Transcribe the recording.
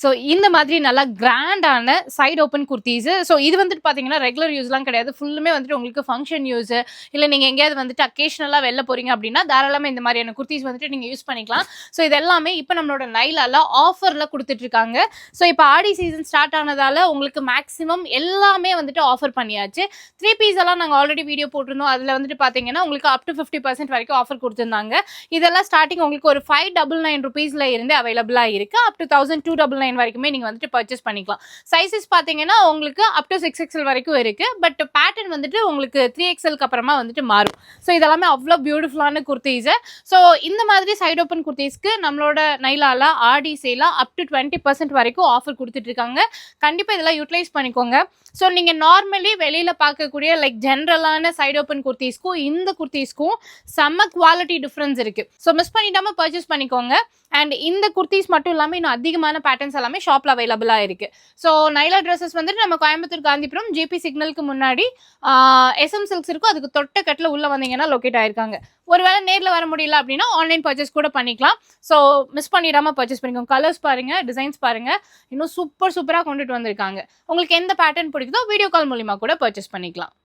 So இந்த மாதிரி நல்லா கிராண்டான சைட் ஓப்பன் குர்த்திஸ். ஸோ இது வந்துட்டு பார்த்தீங்கன்னா ரெகுலர் யூஸ்லாம் கிடையாது, ஃபுல்லுமே வந்துட்டு உங்களுக்கு ஃபங்க்ஷன் யூஸ், இல்லை நீங்கள் எங்கேயாவது வந்துட்டு அக்கேஷனலாக வெளில போகிறீங்க அப்படின்னா தாராளமாக இந்த மாதிரியான குர்த்திஸ் வந்துட்டு நீங்கள் யூஸ் பண்ணிக்கலாம். ஸோ இது எல்லாமே இப்போ நம்மளோட நைலால ஆஃபரில் கொடுத்துட்ருக்காங்க. ஸோ இப்போ ஆடி சீசன் ஸ்டார்ட் ஆனதால் உங்களுக்கு மேக்ஸிமம் எல்லாமே வந்துட்டு ஆஃபர் பண்ணியாச்சு. 3 பீஸ் எல்லாம் நாங்கள் ஆல்ரெடி வீடியோ போட்டிருந்தோம், அதில் வந்துட்டு பார்த்தீங்கன்னா உங்களுக்கு அப் டு 50% வரைக்கும் ஆஃபர் கொடுத்துருந்தாங்க. இதெல்லாம் ஸ்டார்டிங் உங்களுக்கு ஒரு 599 ருபீஸில் இருந்து அவைலபிளாக இருக்குது. அப் டு 1299 வரைக்குமே நீங்கள் வந்துட்டு பர்ச்சேஸ் பண்ணிக்கலாம். சைஸஸ் பார்த்தீங்கன்னா உங்களுக்கு அப் டு 6XL வரைக்கும் இருக்குது. பட் பேட்டர்ன் வந்துட்டு உங்களுக்கு 3XLக்கு அப்புறமா வந்துட்டு மாறும். ஸோ இதெல்லாமே அவ்வளோ பியூட்டிஃபுல்லான குர்த்திஸு. ஸோ இந்த மாதிரி சைட் ஓப்பன் குர்த்திஸ்க்கு நம்மளோட நைலால ஆடி சேலா அப் டு 20% வரைக்கும் ஆஃபர் கொடுத்துட்ருக்காங்க. கண்டிப்பாக இதெல்லாம் யூட்டிலைஸ் பண்ணிக்கோங்க. ஸோ நீங்கள் நார்மலி வெளியில் பார்க்கக்கூடிய லைக் ஜென்ரலான சைட் ஓப்பன் குர்த்திஸ்க்கும் இந்த குர்த்திஸ்க்கும் செம்ம குவாலிட்டி டிஃப்ரென்ஸ் இருக்குது. ஸோ மிஸ் பண்ணிடாமல் பர்ச்சேஸ் பண்ணிக்கோங்க. அண்ட் இந்த குர்த்திஸ் மட்டும் இல்லாமல் இன்னும் அதிகமான பேட்டர்ன்ஸ் எல்லாமே ஷாப்பில் அவைலபிளாக இருக்குது. ஸோ நைலா ட்ரெஸ்ஸஸ் வந்துட்டு நம்ம கோயம்புத்தூர் காந்திபுரம் ஜிபி சிக்னலுக்கு முன்னாடி SM சில்க்ஸ் இருக்கும், அதுக்கு தொட்ட கட்டில் உள்ளே வந்தீங்கன்னா லொக்கேட் ஆயிருக்காங்க. ஒருவேளை நேரில் வர முடியல அப்படின்னா ஆன்லைன் பர்ச்சேஸ் கூட பண்ணிக்கலாம். ஸோ மிஸ் பண்ணிடாமல் பர்ச்சேஸ் பண்ணிக்கோங்க. கலர்ஸ் பாருங்கள், டிசைன்ஸ் பாருங்கள், இன்னும் சூப்பராக கொண்டுட்டு வந்திருக்காங்க. உங்களுக்கு எந்த பேட்டர்ன் பிடிக்குதோ வீடியோ கால் மூலிமா கூட பர்ச்சேஸ் பண்ணிக்கலாம்.